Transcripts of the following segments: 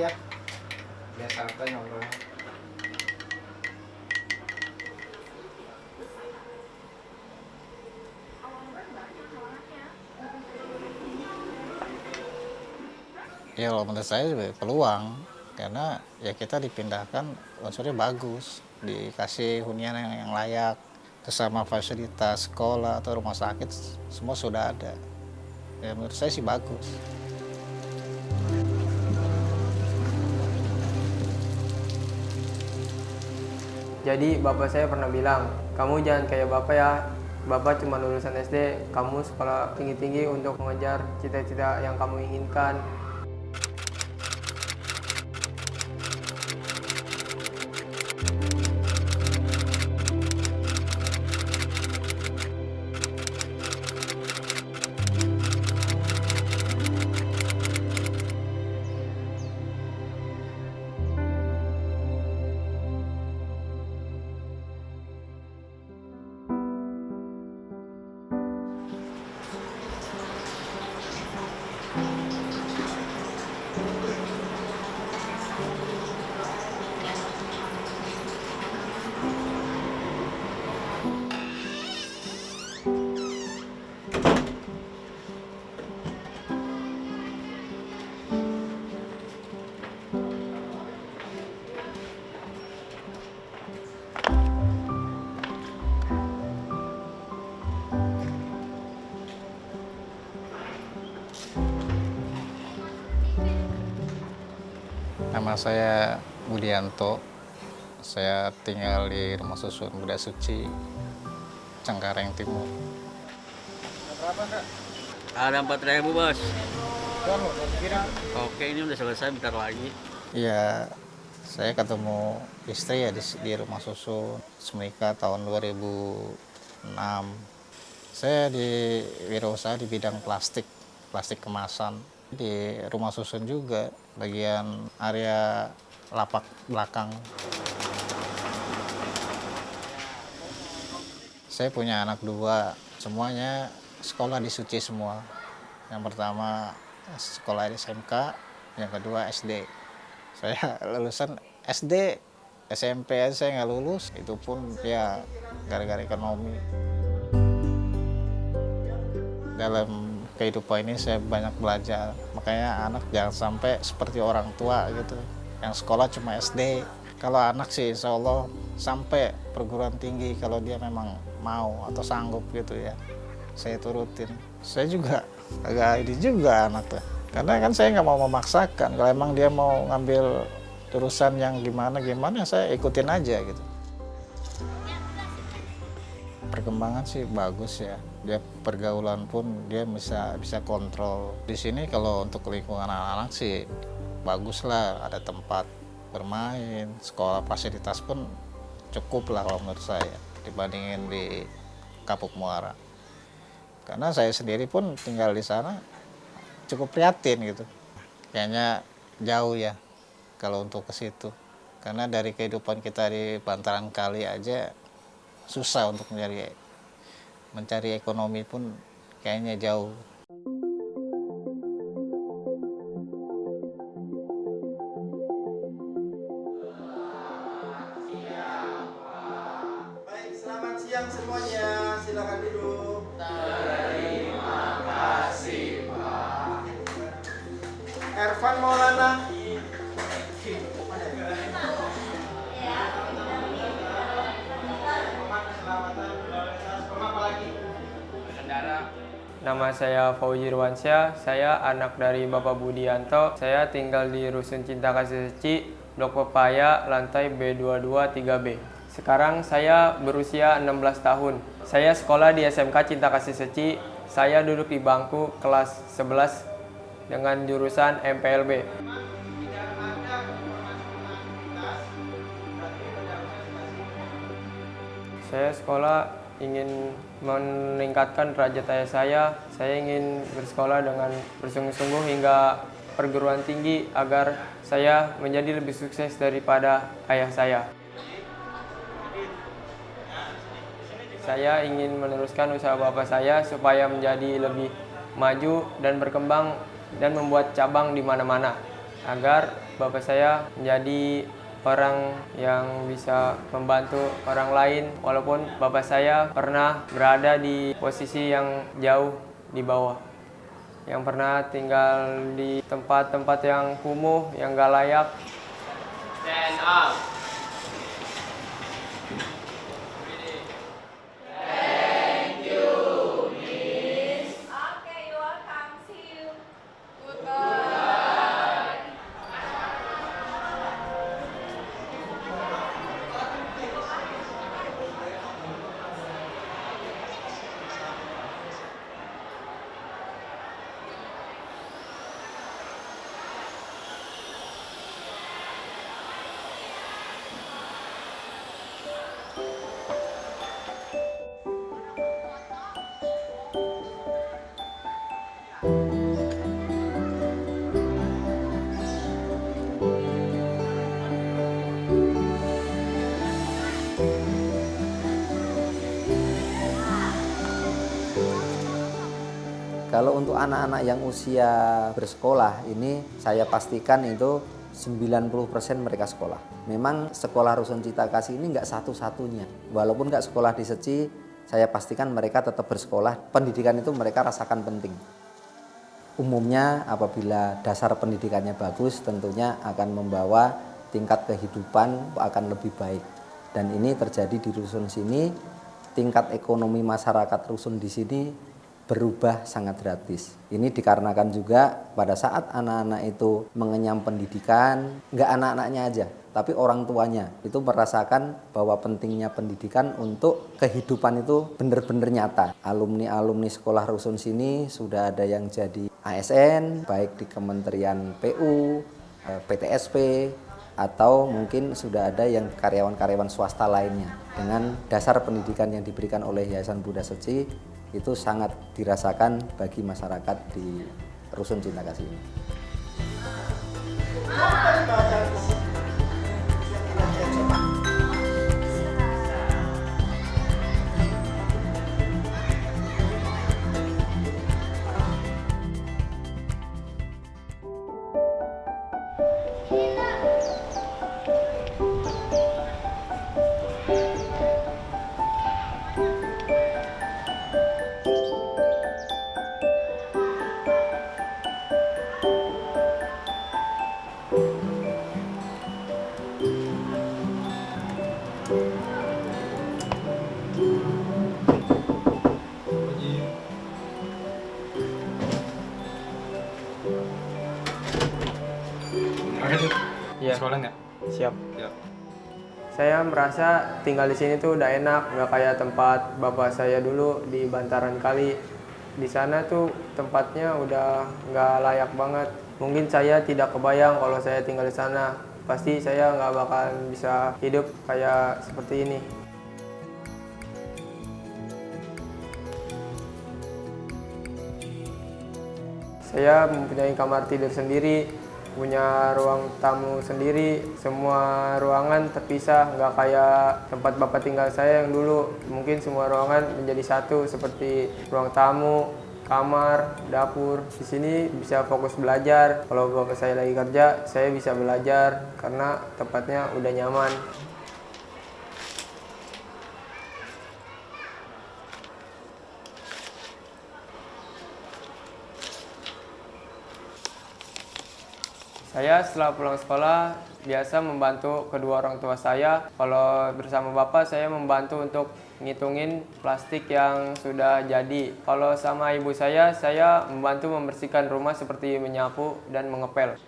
ya. Biar santai ngobrol. Ya kalau menurut saya juga peluang, karena ya kita dipindahkan unsurnya bagus, dikasih hunian yang layak, bersama fasilitas sekolah atau rumah sakit semua sudah ada. Ya menurut saya sih bagus. Jadi bapak saya pernah bilang, kamu jangan kayak bapak ya. Bapak cuma lulusan SD, kamu sekolah tinggi-tinggi untuk mengejar cita-cita yang kamu inginkan. Nama saya Budianto. Saya tinggal di Rumah Susun Buddha Suci, Cengkareng Timur. Berapa, Kak? Ada 4.000, Bos. Kan, kira. Oke, ini udah selesai, bentar lagi. Iya, saya ketemu istri ya di Rumah Susun, menikah tahun 2006. Saya di wirausaha di bidang plastik kemasan. Di Rumah Susun juga, bagian area lapak belakang. Saya punya anak 2, semuanya sekolah di Suci semua. Yang pertama sekolah di SMK, yang kedua SD. Saya lulusan SD, SMP aja saya nggak lulus, itu pun ya gara-gara ekonomi. Dalam kehidupan ini saya banyak belajar, makanya anak jangan sampai seperti orang tua gitu, yang sekolah cuma SD. Kalau anak sih insya Allah sampai perguruan tinggi kalau dia memang mau atau sanggup gitu ya, saya turutin. Saya juga agak ini juga anak tuh, karena kan saya nggak mau memaksakan. Kalau emang dia mau ngambil jurusan yang gimana saya ikutin aja gitu. Perkembangan sih bagus ya, dia pergaulan pun dia bisa kontrol. Di sini kalau untuk lingkungan anak-anak sih bagus lah, ada tempat bermain, sekolah fasilitas pun cukup lah kalau menurut saya dibandingin di Kapuk Muara. Karena saya sendiri pun tinggal di sana cukup prihatin gitu, kayaknya jauh ya kalau untuk ke situ. Karena dari kehidupan kita di bantaran kali aja susah untuk mencari ekonomi pun kayaknya jauh. Baik, selamat siang semuanya. Silakan duduk. Ervan Maulana. Nama saya Fauzi Irwansyah, saya anak dari Bapak Budianto. Saya tinggal di Rusun Cinta Kasih Suci, Blok Pepaya, lantai B22 3B. Sekarang saya berusia 16 tahun. Saya sekolah di SMK Cinta Kasih Suci. Saya duduk di bangku kelas 11 dengan jurusan MPLB. Saya sekolah ingin meningkatkan derajat ayah saya. Saya ingin bersekolah dengan bersungguh-sungguh hingga perguruan tinggi agar saya menjadi lebih sukses daripada ayah saya. Saya ingin meneruskan usaha bapak saya supaya menjadi lebih maju dan berkembang dan membuat cabang di mana-mana agar bapak saya menjadi orang yang bisa membantu orang lain, walaupun bapak saya pernah berada di posisi yang jauh di bawah, yang pernah tinggal di tempat-tempat yang kumuh, yang gak layak. Stand up. Okay, you welcome. See you. Goodbye. Kalau untuk anak-anak yang usia bersekolah ini saya pastikan itu 90% mereka sekolah. Memang sekolah Rusun Cita Kasih ini nggak satu-satunya. Walaupun nggak sekolah di Seci, saya pastikan mereka tetap bersekolah. Pendidikan itu mereka rasakan penting. Umumnya apabila dasar pendidikannya bagus tentunya akan membawa tingkat kehidupan akan lebih baik. Dan ini terjadi di Rusun sini, tingkat ekonomi masyarakat Rusun di sini berubah sangat drastis. Ini dikarenakan juga pada saat anak-anak itu mengenyam pendidikan, nggak anak-anaknya aja, tapi orang tuanya itu merasakan bahwa pentingnya pendidikan untuk kehidupan itu benar-benar nyata. Alumni-alumni sekolah Rusun sini sudah ada yang jadi ASN, baik di Kementerian PU, PTSP, atau mungkin sudah ada yang karyawan-karyawan swasta lainnya. Dengan dasar pendidikan yang diberikan oleh Yayasan Buddha Seci, itu sangat dirasakan bagi masyarakat di Rusun Cinta Kasih ini. Iya. Sekolah nggak? Siap. Ya. Saya merasa tinggal di sini tuh udah enak, nggak kayak tempat bapak saya dulu di Bantaran Kali. Di sana tuh tempatnya udah nggak layak banget. Mungkin saya tidak kebayang kalau saya tinggal di sana. Pasti saya nggak bakal bisa hidup kayak seperti ini. Saya mempunyai kamar tidur sendiri, punya ruang tamu sendiri, semua ruangan terpisah, nggak kayak tempat bapak tinggal saya yang dulu. Mungkin semua ruangan menjadi satu seperti ruang tamu, kamar, dapur. Di sini bisa fokus belajar. Kalau bapak saya lagi kerja, saya bisa belajar karena tempatnya udah nyaman. Saya setelah pulang sekolah biasa membantu kedua orang tua saya. Kalau bersama bapak saya membantu untuk ngitungin plastik yang sudah jadi. Kalau sama ibu saya membantu membersihkan rumah seperti menyapu dan mengepel.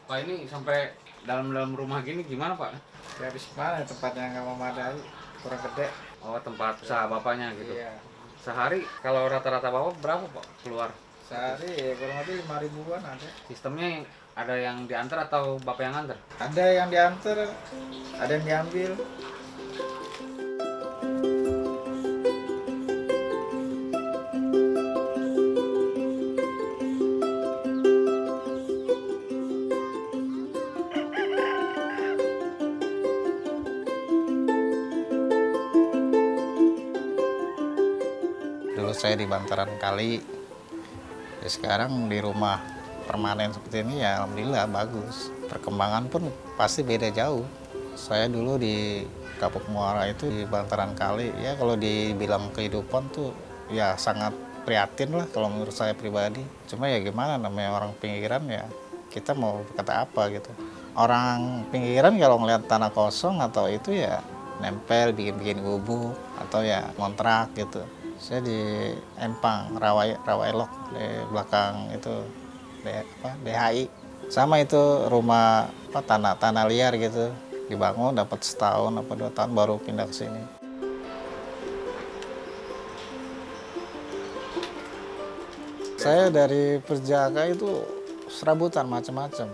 Pak, ini sampai dalam rumah gini gimana Pak? Ya habis mana tempatnya nggak memadai, kurang gede. Oh, tempat usaha bapaknya gitu. Iya. Sehari kalau rata-rata bapak berapa Pak keluar? Sehari ya kurang lebih 5 ribuan ada. Sistemnya ada yang diantar atau bapak yang antar? Ada yang diantar, ada yang diambil. Dulu saya di Bantaran Kali, ya sekarang di rumah permanen seperti ini ya alhamdulillah bagus. Perkembangan pun pasti beda jauh. Saya dulu di Kapuk Muara itu di bantaran kali, ya kalau dibilang kehidupan tuh ya sangat prihatin lah kalau menurut saya pribadi. Cuma ya gimana, namanya orang pinggiran ya, kita mau kata apa gitu. Orang pinggiran kalau ngeliat tanah kosong atau itu ya nempel, bikin-bikin gubuk atau ya kontrak gitu. Saya di Empang, Rawaelok di belakang itu DHI. Sama itu rumah tanah liar gitu, dibangun dapat setahun apa 2 tahun baru pindah ke sini. Saya dari Perjaka itu serabutan macam-macam.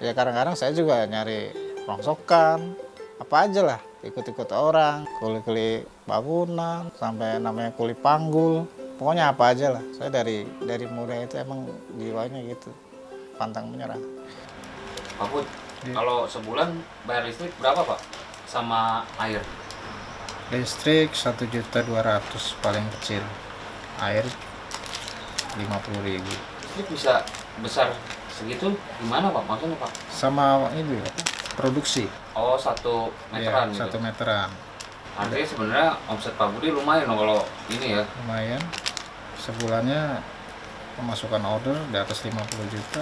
Ya kadang-kadang saya juga nyari rongsokan, apa aja lah, ikut-ikut orang, kuli-kuli bangunan, sampai namanya kuli panggul, pokoknya apa aja lah. Saya dari muda itu emang jiwanya gitu, pantang menyerah. Pak Put, kalau sebulan bayar listrik berapa Pak? Sama air? Listrik 1.200.000 paling kecil, air 50.000. Listrik bisa besar segitu gimana Pak? Maksudnya Pak? Sama ini produksi. Oh, 1 meteran Ya, gitu? 1 meteran. Artinya sebenarnya omset Pak Budi lumayan loh kalau ini ya. Lumayan, sebulannya pemasukan order di atas 50 juta.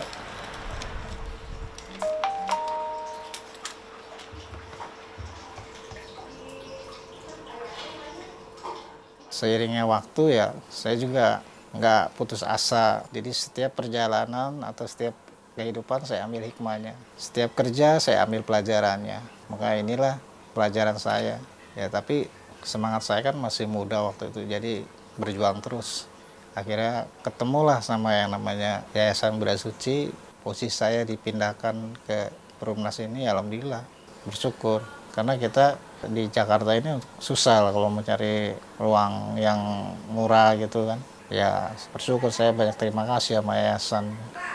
Seiringnya waktu ya, saya juga nggak putus asa. Jadi setiap perjalanan atau setiap kehidupan saya ambil hikmahnya. Setiap kerja saya ambil pelajarannya. Maka inilah pelajaran saya. Ya tapi semangat saya kan masih muda waktu itu, jadi berjuang terus. Akhirnya ketemulah sama yang namanya Yayasan Buddha Suci. Posisi saya dipindahkan ke Perumnas ini, alhamdulillah bersyukur. Karena kita di Jakarta ini susah lah kalau mencari ruang yang murah gitu kan. Ya bersyukur, saya banyak terima kasih sama yayasan.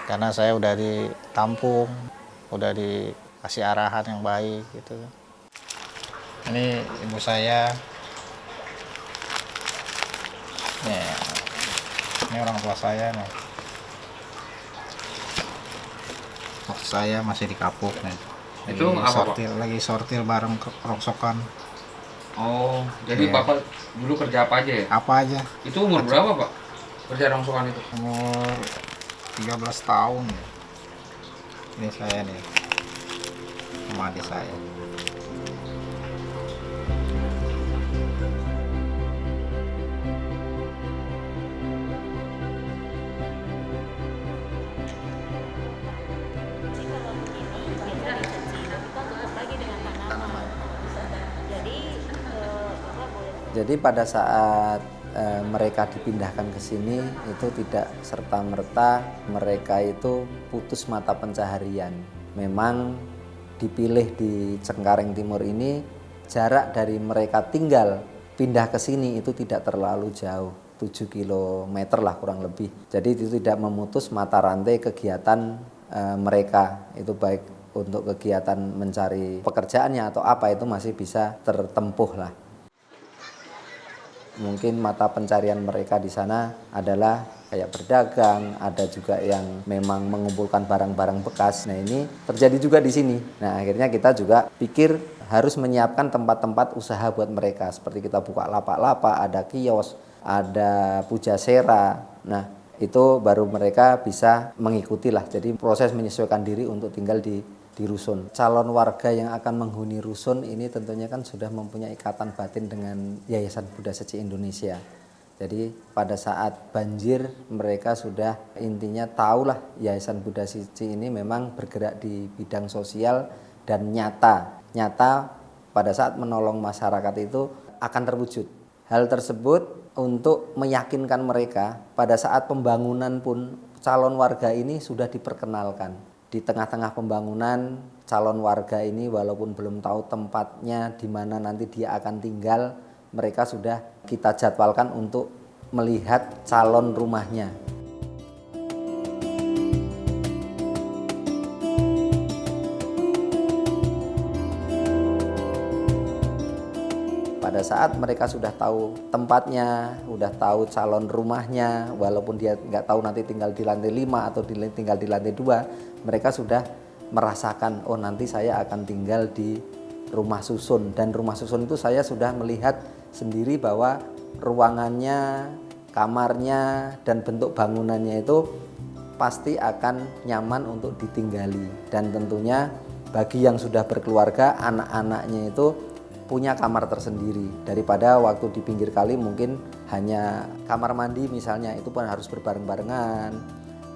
Karena saya udah ditampung, udah dikasih arahan yang baik gitu. Ini ibu saya. Ini orang tua saya nih. Waktu saya masih di Kapuk nih. Itu apa, Pak? Lagi sortir bareng rongsokan. Oh, jadi Iya. Bapak dulu kerja apa aja ya? Apa aja? Itu umur berapa Pak? Kerja rongsokan itu? Umur 13 tahun. Ini saya nih. Sama adik saya. Jadi pada saat mereka dipindahkan ke sini itu tidak serta-merta mereka itu putus mata pencaharian. Memang dipilih di Cengkareng Timur ini jarak dari mereka tinggal pindah ke sini itu tidak terlalu jauh, 7 km lah kurang lebih. Jadi itu tidak memutus mata rantai kegiatan mereka, itu baik untuk kegiatan mencari pekerjaannya atau apa itu masih bisa tertempuh lah. Mungkin mata pencarian mereka di sana adalah kayak berdagang, ada juga yang memang mengumpulkan barang-barang bekas. Nah ini terjadi juga di sini. Nah akhirnya kita juga pikir harus menyiapkan tempat-tempat usaha buat mereka. Seperti kita buka lapak-lapak, ada kios, ada pujasera. Nah itu baru mereka bisa mengikuti lah. Jadi proses menyesuaikan diri untuk tinggal di rusun. Calon warga yang akan menghuni rusun ini tentunya kan sudah mempunyai ikatan batin dengan Yayasan Buddha Suci Indonesia. Jadi pada saat banjir mereka sudah intinya tahulah Yayasan Buddha Suci ini memang bergerak di bidang sosial dan nyata pada saat menolong masyarakat itu akan terwujud. Hal tersebut untuk meyakinkan mereka pada saat pembangunan pun calon warga ini sudah diperkenalkan. Di tengah-tengah pembangunan calon warga ini walaupun belum tahu tempatnya di mana nanti dia akan tinggal, mereka sudah kita jadwalkan untuk melihat calon rumahnya. Pada saat mereka sudah tahu tempatnya, sudah tahu calon rumahnya, walaupun dia nggak tahu nanti tinggal di lantai 5 atau tinggal di lantai 2, mereka sudah merasakan, oh nanti saya akan tinggal di rumah susun. Dan rumah susun itu saya sudah melihat sendiri bahwa ruangannya, kamarnya, dan bentuk bangunannya itu pasti akan nyaman untuk ditinggali. Dan tentunya bagi yang sudah berkeluarga, anak-anaknya itu punya kamar tersendiri, daripada waktu di pinggir kali mungkin hanya kamar mandi misalnya, itu pun harus berbareng-barengan.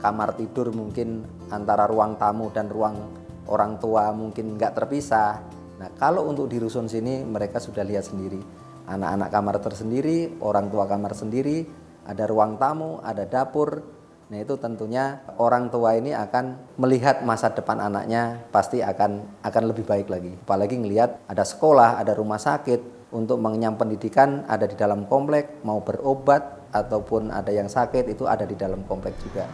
Kamar tidur mungkin antara ruang tamu dan ruang orang tua mungkin nggak terpisah. Nah, kalau untuk di rusun sini mereka sudah lihat sendiri, anak-anak kamar tersendiri, orang tua kamar sendiri, ada ruang tamu, ada dapur. Nah, itu tentunya orang tua ini akan melihat masa depan anaknya pasti akan lebih baik lagi. Apalagi ngelihat ada sekolah, ada rumah sakit untuk mengenyam pendidikan ada di dalam komplek, mau berobat ataupun ada yang sakit itu ada di dalam komplek juga.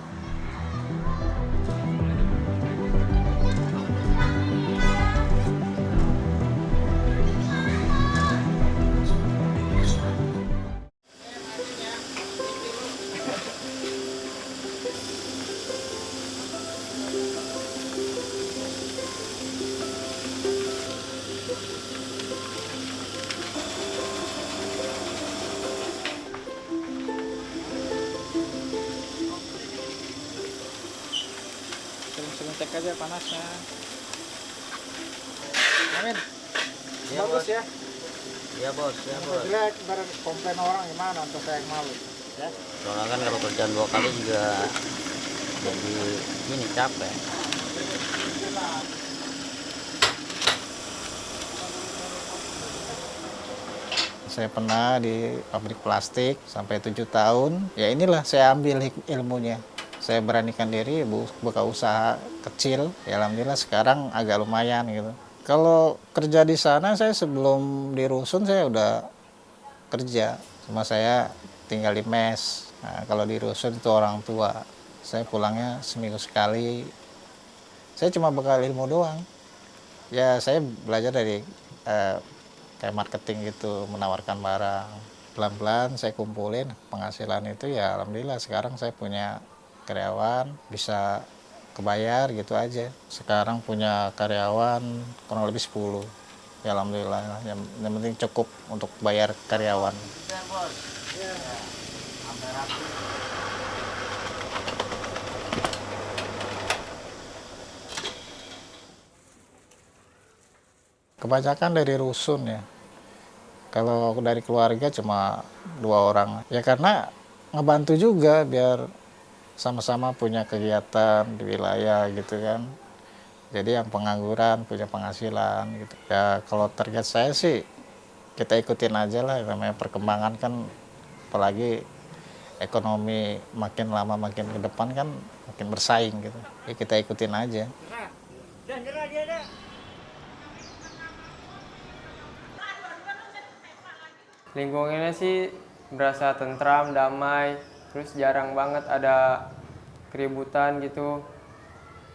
Sering-sering cek aja panasnya. Amin. Iya, Bagus Bos. ya. Iya bos, iya Kalau bos. jelek baru komplain orang gimana, untuk saya yang malu. Ya. Soalnya kan kalau kerjaan 2 kali juga jadi ini capek. Saya pernah di pabrik plastik sampai 7 tahun. Ya inilah saya ambil ilmunya. Saya beranikan diri buka usaha kecil. Ya alhamdulillah sekarang agak lumayan gitu. Kalau kerja di sana saya sebelum di rusun saya udah kerja. Cuma saya tinggal di mes. Nah, kalau di rusun itu orang tua. Saya pulangnya seminggu sekali. Saya cuma bekal ilmu doang. Ya saya belajar dari kayak marketing gitu, menawarkan barang. Pelan-pelan saya kumpulin penghasilan itu, ya alhamdulillah sekarang saya punya karyawan, bisa kebayar gitu aja. Sekarang punya karyawan kurang lebih 10. Ya alhamdulillah, yang penting cukup untuk bayar karyawan. Kebanyakan dari rusun ya. Kalau dari keluarga cuma 2 orang. Ya karena ngebantu juga biar sama-sama punya kegiatan di wilayah gitu kan. Jadi yang pengangguran punya penghasilan gitu. Ya kalau target saya sih kita ikutin aja lah, namanya perkembangan kan, apalagi ekonomi makin lama makin ke depan kan makin bersaing gitu. Ya kita ikutin aja. Lingkungannya sih berasa tentram, damai, terus jarang banget ada keributan gitu.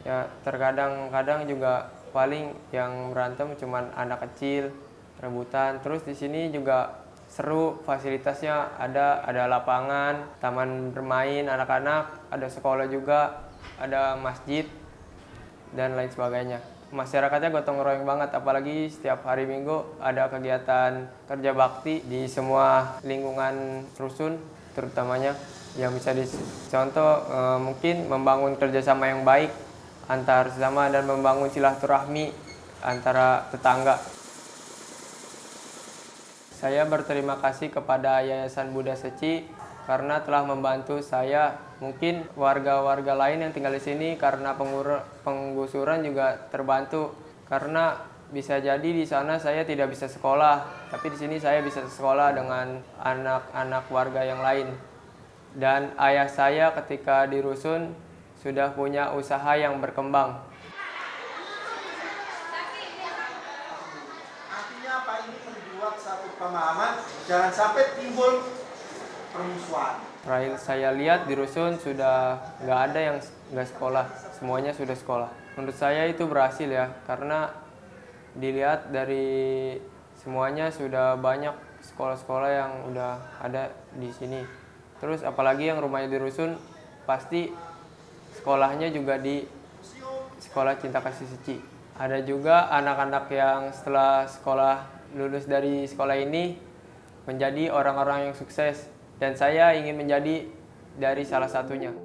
Ya terkadang-kadang juga paling yang berantem cuman anak kecil, rebutan. Terus di sini juga seru, fasilitasnya ada lapangan, taman bermain anak-anak, ada sekolah juga, ada masjid dan lain sebagainya. Masyarakatnya gotong royong banget, apalagi setiap hari Minggu ada kegiatan kerja bakti di semua lingkungan rusun, terutamanya yang bisa dicontoh mungkin membangun kerjasama yang baik antar sesama dan membangun silaturahmi antara tetangga. Saya berterima kasih kepada Yayasan Buddha Seci karena telah membantu saya. Mungkin warga-warga lain yang tinggal di sini karena penggusuran juga terbantu, karena bisa jadi di sana saya tidak bisa sekolah, tapi di sini saya bisa sekolah dengan anak-anak warga yang lain. Dan ayah saya ketika di rusun sudah punya usaha yang berkembang. Artinya apa, ini membuat satu pemahaman, jangan sampai timbul permusuhan. Terakhir saya lihat di rusun sudah nggak ada yang nggak sekolah, semuanya sudah sekolah. Menurut saya itu berhasil ya, karena dilihat dari semuanya sudah banyak sekolah-sekolah yang udah ada di sini. Terus apalagi yang rumahnya di rusun, pasti sekolahnya juga di Sekolah Cinta Kasih Suci. Ada juga anak-anak yang setelah lulus dari sekolah ini menjadi orang-orang yang sukses, dan saya ingin menjadi dari salah satunya.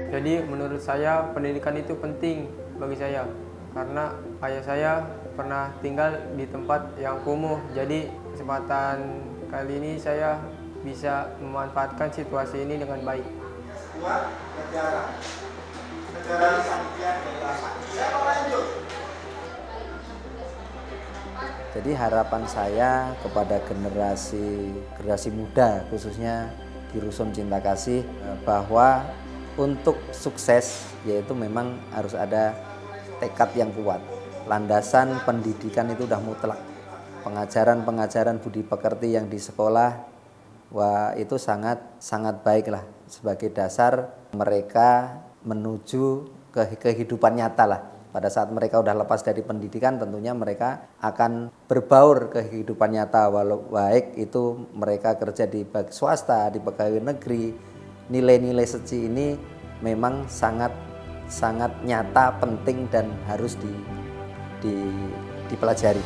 Jadi menurut saya pendidikan itu penting bagi saya, karena ayah saya pernah tinggal di tempat yang kumuh. Jadi kesempatan kali ini saya bisa memanfaatkan situasi ini dengan baik. Dua, negara. Negara Santian Dewasa. Saya mau lanjut. Jadi harapan saya kepada generasi muda khususnya di Rusun Cinta Kasih bahwa untuk sukses yaitu memang harus ada tekad yang kuat. Landasan pendidikan itu udah mutlak. Pengajaran budi pekerti yang di sekolah, wah itu sangat baik lah sebagai dasar mereka menuju kehidupan nyata lah. Pada saat mereka udah lepas dari pendidikan, tentunya mereka akan berbaur ke kehidupan nyata, walau baik itu mereka kerja di swasta, di pegawai negeri. Nilai-nilai seci ini memang sangat nyata, penting dan harus dipelajari.